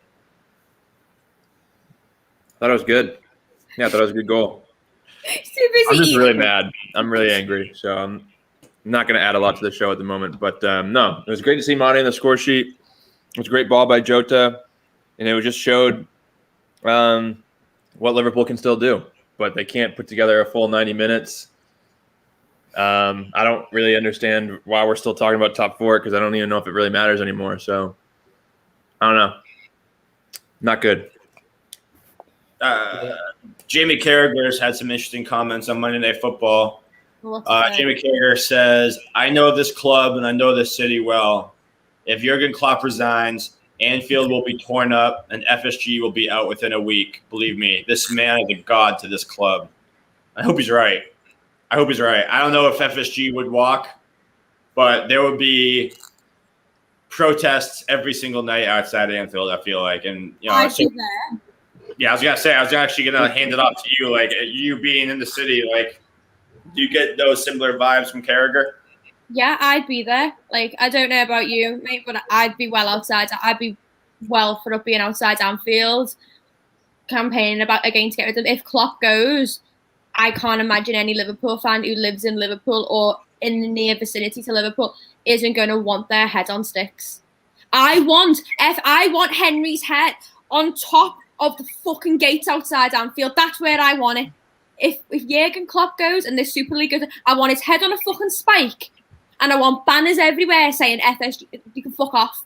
I thought it was good. Yeah, I thought it was a good goal. Too busy I'm just eating. really mad. I'm really angry. So I'm not going to add a lot to the show at the moment. But no, it was great to see Mane in the score sheet. It was a great ball by Jota. And it just showed what Liverpool can still do. But they can't put together a full 90 minutes. I don't really understand why we're still talking about top four because I don't even know if it really matters anymore. So I don't know. Not good. Jamie Carragher's had some interesting comments on Monday Night Football. Jamie Carragher says, I know this club and I know this city well. If Jurgen Klopp resigns, Anfield will be torn up and FSG will be out within a week. Believe me, this man is a god to this club. I hope he's right. I don't know if FSG would walk, but there would be protests every single night outside Anfield, I feel like. And I'd be there. Yeah, I was actually gonna hand it off to you. Like you being in the city, like do you get those similar vibes from Carragher? Yeah, I'd be there. Like, I don't know about you, mate, but I'd be well outside. I'd be well for up being outside Anfield, campaigning again to get rid of them. If Klopp goes, I can't imagine any Liverpool fan who lives in Liverpool or in the near vicinity to Liverpool isn't going to want their head on sticks. I want Henry's head on top of the fucking gates outside Anfield. That's where I want it. If Jurgen Klopp goes and the Super League goes, I want his head on a fucking spike. And I want banners everywhere saying FSG, you can fuck off.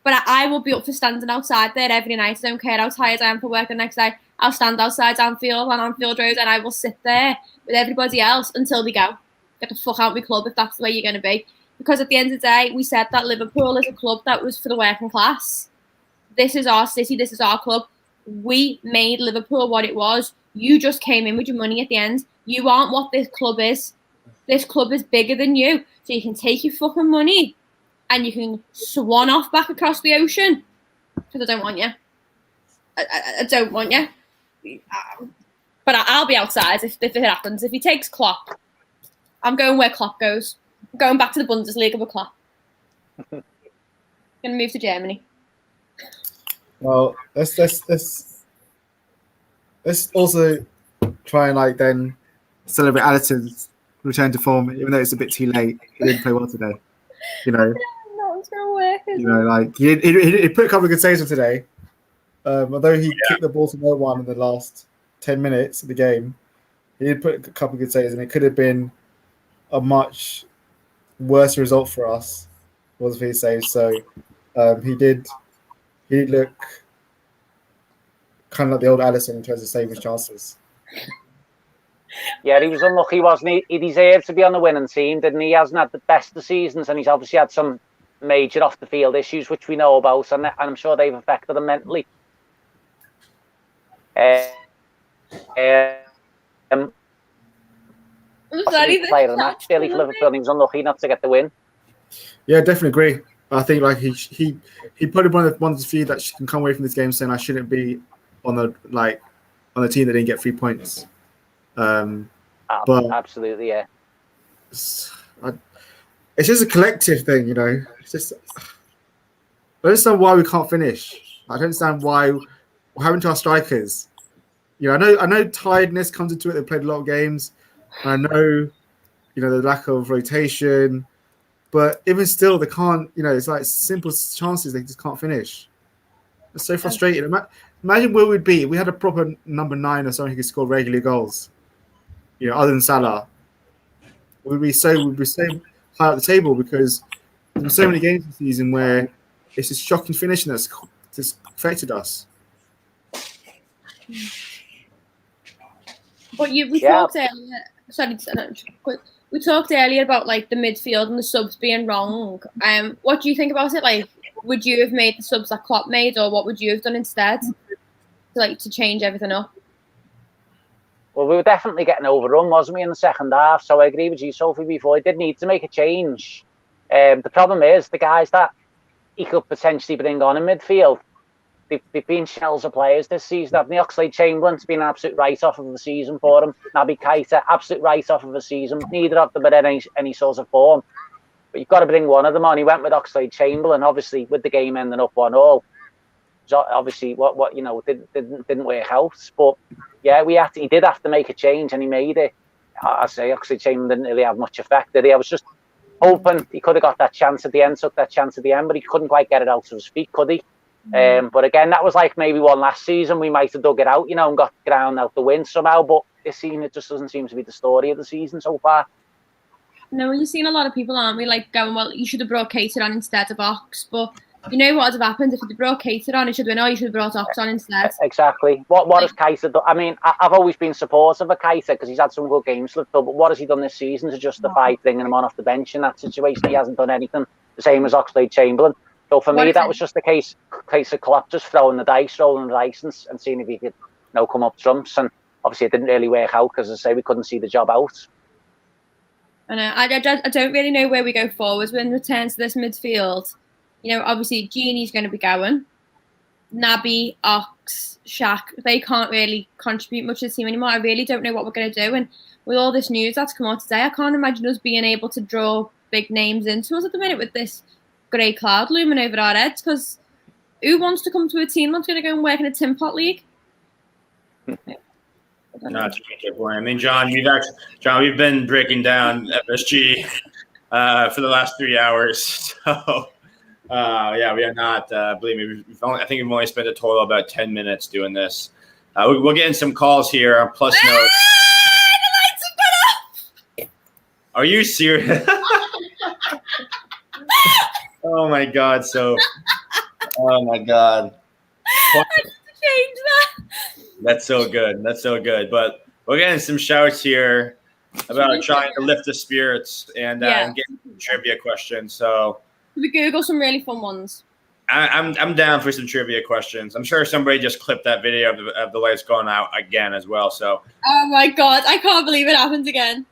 But I will be up for standing outside there every night. I don't care how tired I am for work the next day. I'll stand outside Anfield on Anfield Road and I will sit there with everybody else until they go. Get the fuck out of my club if that's the way you're going to be. Because at the end of the day, we said that Liverpool is a club that was for the working class. This is our city. This is our club. We made Liverpool what it was. You just came in with your money at the end. You aren't what this club is. This club is bigger than you. So you can take your fucking money and you can swan off back across the ocean. Because I don't want you. I don't want you. But I'll be outside if it happens. If he takes Klopp, I'm going where Klopp goes. I'm going back to the Bundesliga with Klopp. Going to move to Germany. Well, let's also try and then celebrate Alisson's return to form, even though it's a bit too late. He didn't play well today. No, it's going to work. He put a couple of good saves on today. Although he kicked the ball to no one in the last 10 minutes of the game, he did put a couple of good saves, and it could have been a much worse result for us was for his saves. So he did look kind of like the old Alisson in terms of saving his chances. Yeah, he was unlucky, wasn't he? He deserved to be on the winning team, didn't he? He hasn't had the best of seasons, and he's obviously had some major off-the-field issues, which we know about, and I'm sure they've affected him mentally. I'm sorry, player of the match, Billy, for Liverpool, and he was unlucky not to get the win. Yeah, definitely agree. I think like he probably one of the few that can come away from this game saying I shouldn't be on the team that didn't get 3 points. But Absolutely, yeah. it's just a collective thing, you know. It's just I don't understand why we can't finish. I don't understand why what happened to our strikers. You know, I know tiredness comes into it. They played a lot of games. I know, you know, the lack of rotation, but even still, they can't. You know, it's like simple chances they just can't finish. It's so frustrating. Imagine where we'd be if we had a proper number 9 or someone who could score regular goals. You know, other than Salah, we'd be so high up the table because there's been so many games this season where it's just shocking finishing that's just affected us. But we talked earlier. Sorry, we talked earlier about like the midfield and the subs being wrong. What do you think about it? Like, would you have made the subs that Klopp made, or what would you have done instead, to change everything up? Well, we were definitely getting overrun, wasn't we, in the second half? So I agree with you, Sophie. Before he did need to make a change. The problem is the guys that he could potentially bring on in midfield. They've been shells of players this season. Haven't they? Oxlade-Chamberlain's been an absolute write-off of the season for him. Naby Keita, absolute write-off of the season. Neither of them are in any sort of form. But you've got to bring one of them on. He went with Oxlade-Chamberlain, obviously, with the game ending up 1-1. Obviously, what you know didn't work out. But yeah, he did have to make a change, and he made it. I say Oxlade-Chamberlain didn't really have much effect, did he? I was just hoping he could have got that chance at the end, took that chance at the end, but he couldn't quite get it out of his feet, could he? But again, that was like maybe one last season. We might have dug it out, you know, and got the ground out the win somehow. But this season, it just doesn't seem to be the story of the season so far. No, you've seen a lot of people, aren't we, like going, well, you should have brought Keita on instead of Ox. But you know what would have happened if you brought Keita on? It should have been, you should have brought Ox on instead. Exactly. What has Keita done? I mean, I've always been supportive of Keita because he's had some good games for Liverpool. But what has he done this season to justify bringing him on off the bench in that situation? He hasn't done anything. The same as Oxlade-Chamberlain. So for me, that was just the case of Klopp just rolling the dice and seeing if he could, come up trumps. And obviously, it didn't really work out because, as I say, we couldn't see the job out. I know. I don't really know where we go forwards when it returns to this midfield. You know, obviously, Gini's going to be going. Naby, Ox, Shaq, they can't really contribute much to the team anymore. I really don't know what we're going to do. And with all this news that's come out today, I can't imagine us being able to draw big names into us at the minute with this grey cloud looming over our heads, because who wants to come to a team that's going to go and work in a Tin Pot League? No, that's a good point. I memean, John, we've been breaking down FSG for the last 3 hours. So, yeah, we are not. Believe me, I think we've only spent a total of about 10 minutes doing this. We'll get in some calls here. Plus note. The lights have gone off! Are you serious? Oh my God! Oh my God! I need to change that. That's so good. That's so good. But we're getting some shouts here about trying to lift the spirits and get trivia questions. So we Google some really fun ones. I'm down for some trivia questions. I'm sure somebody just clipped that video of the lights going out again as well. So. Oh my God! I can't believe it happened again.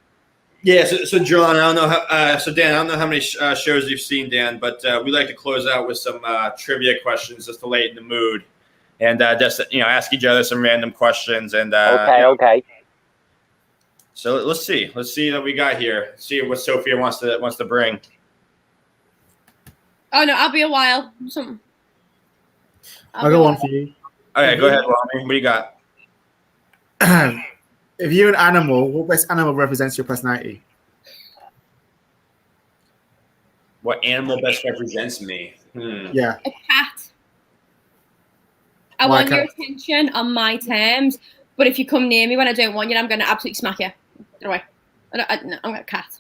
Yeah, so John, I don't know how. So Dan, I don't know how many shows you've seen, Dan, but we like to close out with some trivia questions just to lighten the mood, and just ask each other some random questions. And okay. So let's see what we got here. See what Sophia wants to bring. Oh no, I'll be a while. I'll go on for you. Okay, go ahead, Rami. What do you got? If you're an animal, what best animal represents your personality? What animal best represents me? Yeah. A cat. I want your attention on my terms, but if you come near me when I don't want you, I'm going to absolutely smack you. Get away. I'm a cat.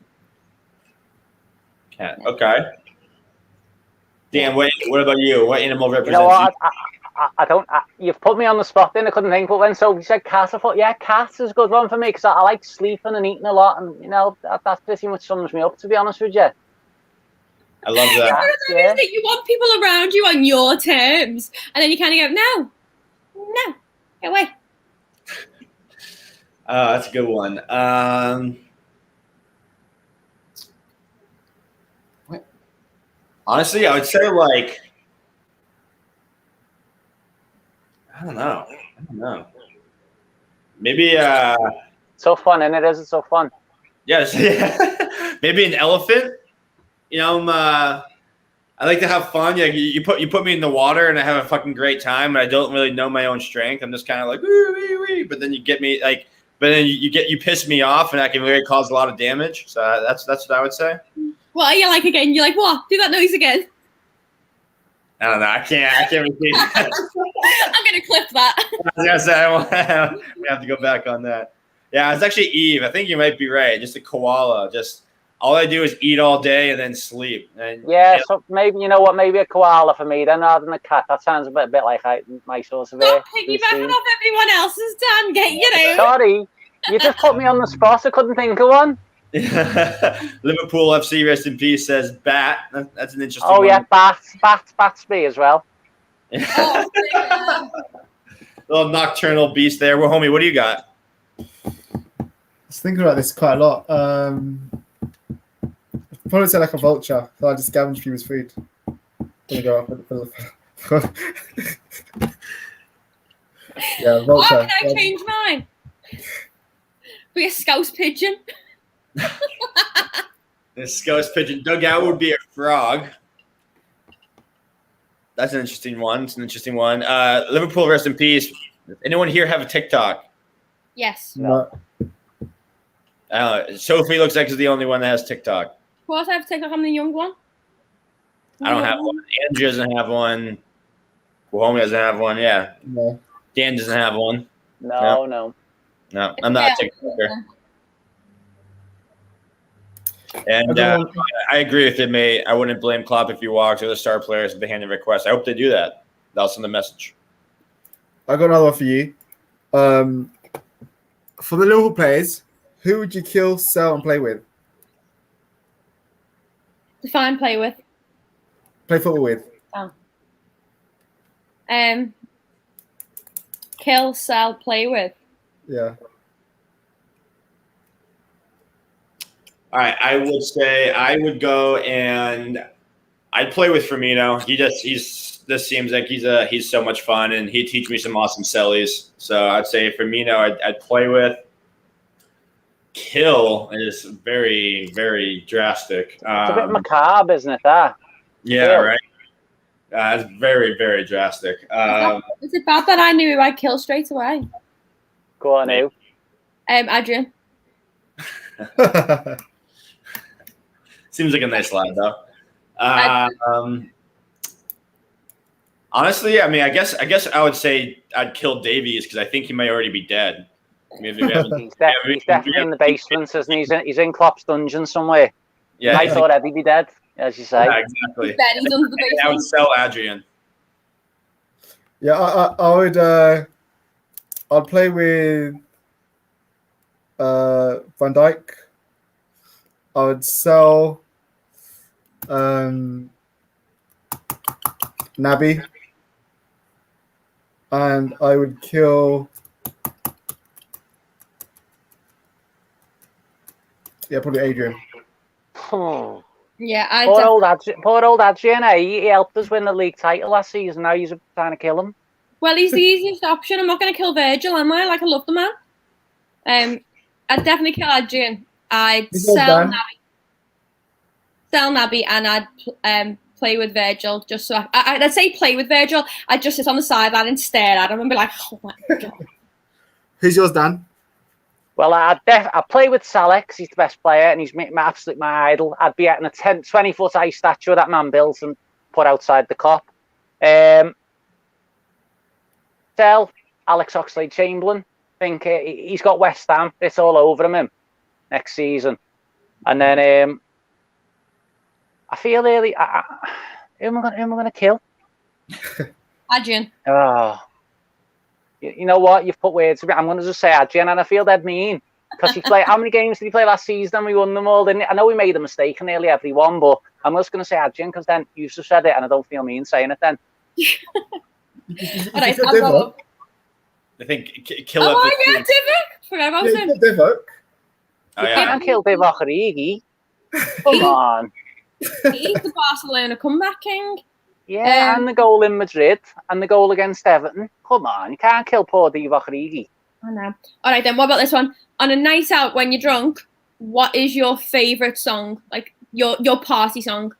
Cat. Okay. Dan, what about you? What animal represents you? I don't. You've put me on the spot. Then I couldn't think. But when Sophie said cat, I thought, yeah, cat is a good one for me because I like sleeping and eating a lot, and that pretty much sums me up. To be honest with you. I love that. Yeah. You want people around you on your terms, and then you kind of go, no, get away. That's a good one. Honestly, I would say like I don't know. Maybe Tough one, and it is a tough one. yes, yeah. Maybe an elephant. You know, I like to have fun. Yeah, you put me in the water and I have a fucking great time. And I don't really know my own strength. I'm just kind of like wee, wee, wee. But then you get me like, but then you piss me off and that can really cause a lot of damage. So that's what I would say. What are you like again? You're like, what? Do that noise again. I don't know. I can't repeat that. I'm gonna clip that. I was gonna say we have to go back on that. Yeah, it's actually Eve. I think you might be right. Just a koala. Just all I do is eat all day and then sleep. And Yeah, so maybe you know what? Maybe a koala for me then, rather than a cat. That sounds a bit like my sort of. Stop piggybacking off everyone else's, Dan. Sorry, you just put me on the spot. I couldn't think of one. Liverpool FC, rest in peace, says bat. That's an interesting one. Oh yeah, bats me as well. Oh, little nocturnal beast there. Well, homie, what do you got? I was thinking about this quite a lot. I'd probably say like a vulture. So I just scavenge people's food. Gonna go up yeah, vulture. Oh, can I change mine? Be a scouse pigeon. The scouse pigeon dugout would be a frog. That's an interesting one. It's an interesting one. Liverpool, rest in peace. Anyone here have a TikTok? Yes. No. Sophie looks like she's the only one that has TikTok. Of course, I have TikTok. I'm the young one. I don't have one. Andrew doesn't have one. Homie doesn't have one. Yeah. No. Dan doesn't have one. No. No, I'm not a TikToker. And I agree with it, mate. I wouldn't blame Klopp if he walks or the star players if they hand a request. I hope they do that. That'll send a message. I got another one for you. For the Liverpool players, who would you kill, sell, and play with? Define play with. Play football with. Kill, sell, play with. Yeah. All right, I would say I would go and I'd play with Firmino. This seems like he's so much fun and he'd teach me some awesome sellies. So I'd say Firmino I'd play with. Kill is very, very drastic. It's a bit macabre, isn't it? That. Yeah, Kill. right. It's very, very drastic. Is it bad that I knew who I'd kill straight away? Go on, who? Adrian. Seems like a nice lad, though. Honestly, I mean, I guess I would say I'd kill Davies because I think he might already be dead. He's definitely in the basement, isn't he? He's in Klopp's dungeon somewhere. Yeah, I thought Eddie'd be dead, as you say. Yeah, exactly. He's under the basement. I would sell Adrian. Yeah, I would. I'd play with Van Dijk. I would sell Naby, and I would kill. Yeah, probably Adrian. Yeah, poor old Adrian. He helped us win the league title last season. Now you're trying to kill him. Well, he's the easiest option. I'm not going to kill Virgil, am I? Like, I love the man. I'd definitely kill Adrian. I'd sell Naby, and I'd play with Virgil. Just so I'd say play with Virgil. I'd just sit on the sideline and stare at him and be like, oh my God. Who's yours, Dan? Well, I'd play with Salah because he's the best player and he's my idol. I'd be at a 20-foot high statue that man built and put outside the Kop. Sell Alex Oxlade-Chamberlain. Think he's got West Ham. It's all over him next season. And then I feel really. Who am I going to kill? Adrian. Oh. You know what? You've put words to me. I'm going to just say Adrian, and I feel dead mean because he played. How many games did he play last season? We won them all, didn't he? I know we made a mistake in nearly every one, but I'm just going to say Adrian because then you've just said it, and I don't feel mean saying it. Then. I think kill up. Oh yeah, Divock. Forgot about him. Divock. You can't kill Divock Origi. Come on. He's the Barcelona comeback king. Yeah, and the goal in Madrid and the goal against Everton. Come on, you can't kill poor Divock Origi. I know. All right, then. What about this one? On a night out when you're drunk, what is your favorite song? Like your party song?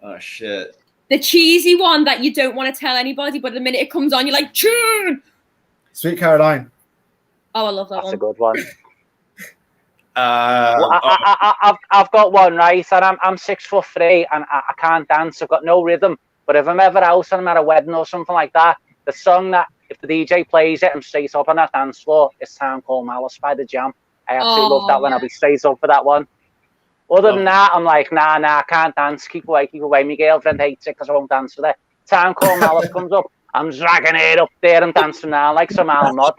Oh shit. The cheesy one that you don't want to tell anybody, but the minute it comes on, you're like, tune. Sweet Caroline. Oh, I love that That's one. a good one. Oh, I've got one, right, and I'm 6'3" and I can't dance. I've got no rhythm. But if I'm ever out and I'm at a wedding or something like that, the song that if the DJ plays it, I'm straight up on that dance floor. It's Town Called Malice by The Jam. I absolutely love that one. I'll be straight up for that one. Other than that, I'm like, nah, I can't dance. Keep away. My girlfriend hates it because I won't dance with her. Town Called Malice comes up. I'm dragging it up there and dancing now like some Al Nod.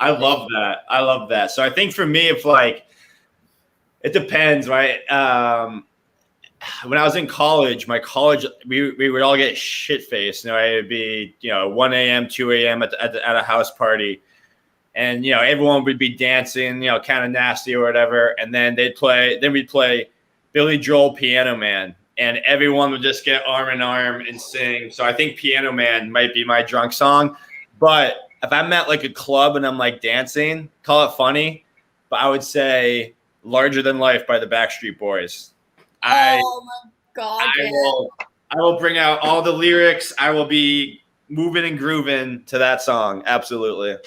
I love that. So I think for me, if like, it depends, right? When I was in college, we would all get shit faced. It'd be 1 a.m., 2 a.m. at a house party, and everyone would be dancing, kind of nasty or whatever. And then we'd play Billy Joel, Piano Man, and everyone would just get arm in arm and sing. So I think Piano Man might be my drunk song, but if I'm at like a club and I'm like dancing, call it funny, but I would say Larger Than Life by the Backstreet Boys. Oh my God. I will bring out all the lyrics. I will be moving and grooving to that song. Absolutely.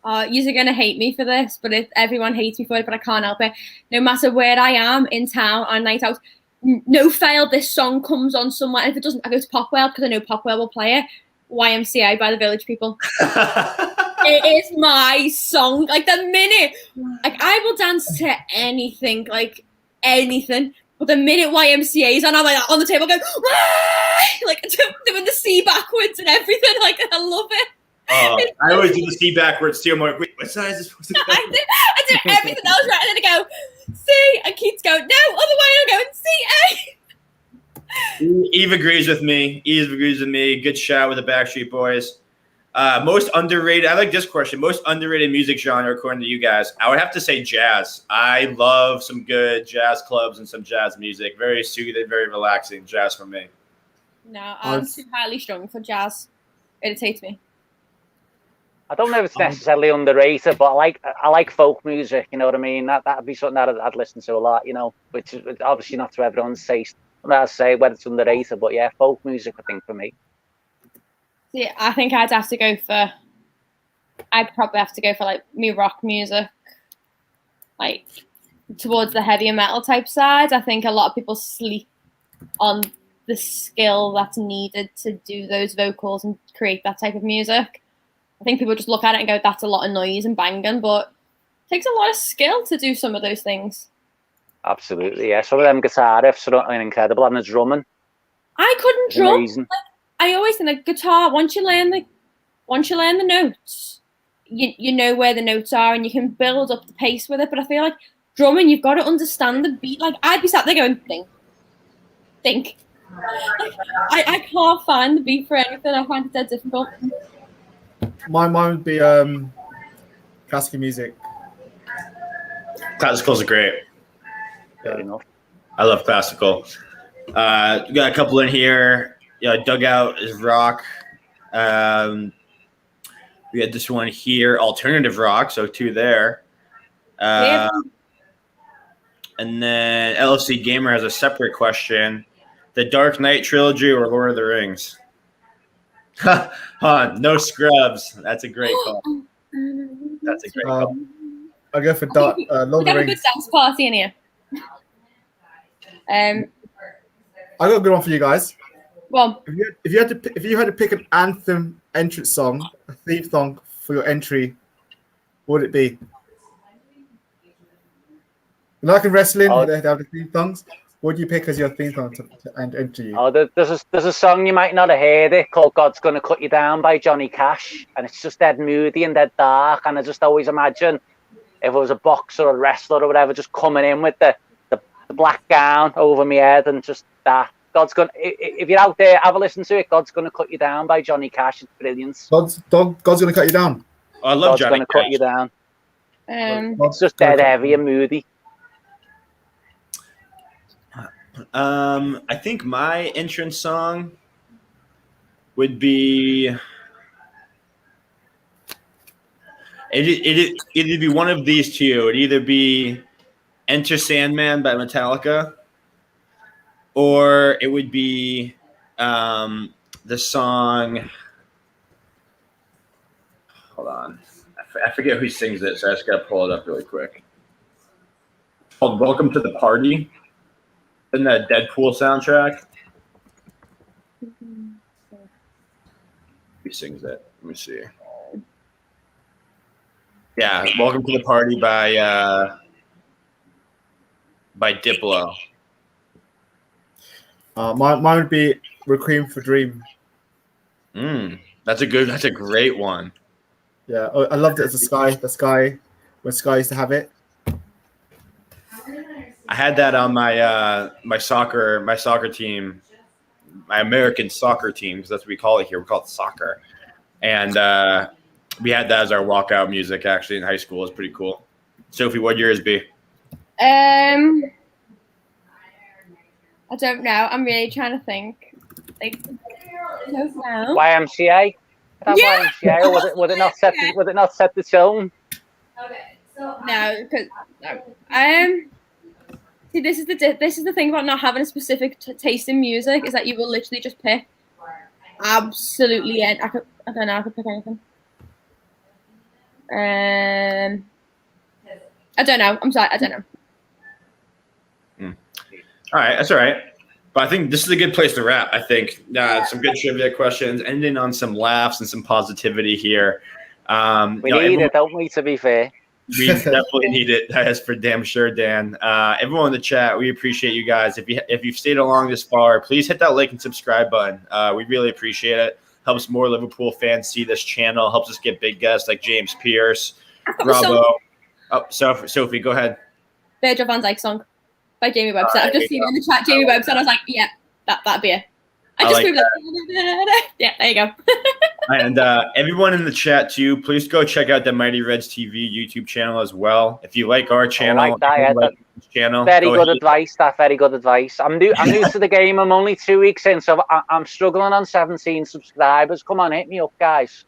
You're going to hate me for this, but everyone hates me for it, but I can't help it. No matter where I am in town on night out, no fail, this song comes on somewhere. If it doesn't, I go to Popwell because I know Popwell will play it. YMCA by the Village People. It is my song. Like the minute, like I will dance to anything, like anything. But the minute YMCA is on, I'm like on the table going, like doing the C backwards and everything. Like I love it. I always do the C backwards too. I'm like, wait, what side is this supposed to go? I do everything else right, and then I go C, and Keith's go no, other way, and I'm going C A. Eve agrees with me. Good shout with the Backstreet Boys. Most underrated. I like this question. Most underrated music genre according to you guys. I would have to say jazz. I love some good jazz clubs and some jazz music. Very soothing, very relaxing. Jazz for me. No, I'm too highly strung for jazz. It irritates me. I don't know if it's necessarily underrated, but I like folk music. You know what I mean? That'd be something that I'd listen to a lot. Which is obviously not to everyone's taste. I'd say whether it's underrated, but yeah, folk music, I think, for me. Yeah, I think I'd probably have to go for like me rock music, like towards the heavier metal type side. I think a lot of people sleep on the skill that's needed to do those vocals and create that type of music. I think people just look at it and go, that's a lot of noise and banging, but it takes a lot of skill to do some of those things. Absolutely, yeah. Some of them guitar riffs are incredible, and the drumming. I couldn't drum. Like, I always think like guitar. Once you learn the notes, you know where the notes are, and you can build up the pace with it. But I feel like drumming, you've got to understand the beat. Like I'd be sat there going, think. Like, I can't find the beat for anything. I find it dead difficult. Mine would be classical music. Classicals are great. Fair enough. I love classical. We got a couple in here. Dugout is rock. We had this one here, alternative rock, so 2 there. And then LFC Gamer has a separate question: the Dark Knight trilogy or Lord of the Rings? No Scrubs. That's a great call. I'll go for Lord of the Rings. We have a good dance party in here. I got a good one for you guys. Well, if you had to pick an anthem entrance song, a theme song for your entry, what would it be? Like in wrestling, they have the theme songs. What do you pick as your theme song to enter you? Oh, there's a song you might not have heard it called "God's Gonna Cut You Down" by Johnny Cash, and it's just dead moody and dead dark. And I just always imagine if it was a boxer or a wrestler or whatever, just coming in with the black gown over my head and just that. If you're out there, have a listen to it. "God's Gonna Cut You Down" by Johnny Cash. It's brilliant. God's gonna cut you down. I love God's Johnny Gonna Cash. Cut You Down. It's just dead heavy and moody. I think my entrance song would be it'd be one of these two. It'd either be Enter Sandman by Metallica, or it would be the song. Hold on. I forget who sings it, so I just got to pull it up really quick. It's called Welcome to the Party. In that Deadpool soundtrack. Who sings it? Let me see. Yeah, Welcome to the Party by Diplo. Mine would be Requiem for Dream. That's a great one. Yeah, I loved it as the Sky, when Sky used to have it. I had that on my soccer team, my American soccer team, because that's what we call it here. We call it soccer, and we had that as our walkout music actually in high school. It was pretty cool. Sophie, what'd yours be? I don't know. I'm really trying to think. Like, I don't know. YMCA. Yeah. YMCA, or would it not set? Would it not set the tone? Okay, so no, because see, this is the thing about not having a specific taste in music, is that you will literally just pick absolutely. I don't know. I could pick anything. I don't know. I'm sorry. I don't know. All right, that's all right. But I think this is a good place to wrap. I think some good trivia questions, ending on some laughs and some positivity here. We need it, don't we? To be fair, we definitely need it. That's for damn sure, Dan. Everyone in the chat, we appreciate you guys. If you've stayed along this far, please hit that like and subscribe button. We really appreciate it. Helps more Liverpool fans see this channel. Helps us get big guests like James Pierce, Bravo. Sophie, go ahead. Virgil van Dijk song by Jamie Webster. I've just seen it in the chat, Jamie Webster, and I was like, yeah, that'd be it. I just moved like, yeah, there you go. And everyone in the chat too, please go check out the Mighty Reds TV YouTube channel as well. If you like our channel, very good advice. Very good advice. I'm new to the game. I'm only 2 weeks in, so I'm struggling on 17 subscribers. Come on, hit me up, guys.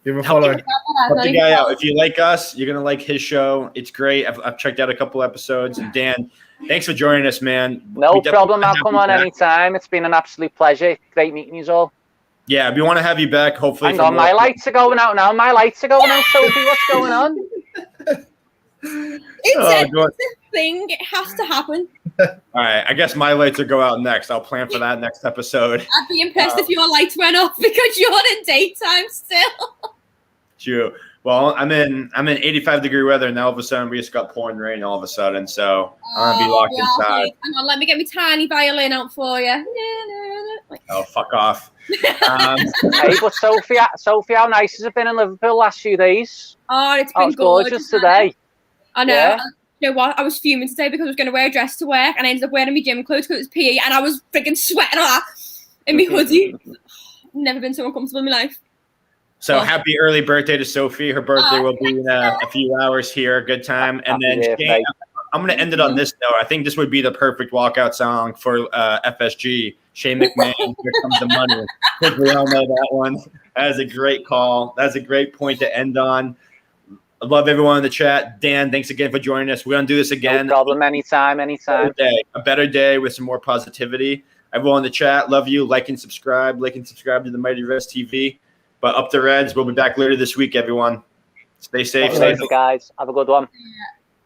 Give him a follow. Help the guy out. If you like us, you're gonna like his show. It's great. I've checked out a couple episodes. And Dan, thanks for joining us, man. No problem. I'll come on anytime. It's been an absolute pleasure. Great meeting you all. Yeah, we want to have you back. Hopefully. Hang on, my lights are going out now. My lights are going out. Sophie, what's going on? It's a thing. It has to happen. All right. I guess my lights will go out next. I'll plan for that next episode. I'd be impressed if your lights went off because you're in daytime still. True. Well, I'm in 85-degree weather, and now all of a sudden we just got pouring rain all of a sudden. So I'm gonna be locked inside. Hang on, let me get my tiny violin out for you. Oh, fuck off. Hey, but Sophie, how nice has it been in Liverpool last few days? Oh, it's been gorgeous today. I know. Yeah. You know what? I was fuming today because I was going to wear a dress to work, and I ended up wearing my gym clothes because it was PE, and I was freaking sweating in my hoodie. Never been so uncomfortable in my life. So happy early birthday to Sophie. Her birthday will be in a few hours here. Good time. And then Shane, I'm going to end it on this note. I think this would be the perfect walkout song for FSG. Shane McMahon, Here Comes the Money. I think we all know that one. That is a great call. That's a great point to end on. I love everyone in the chat. Dan, thanks again for joining us. We're going to do this again. No problem. Anytime. A better day with some more positivity. Everyone in the chat, love you. Like and subscribe to the Mighty Reds TV. But up the Reds. We'll be back later this week, everyone. Stay safe. Stay safe, guys. Have a good one. Yeah.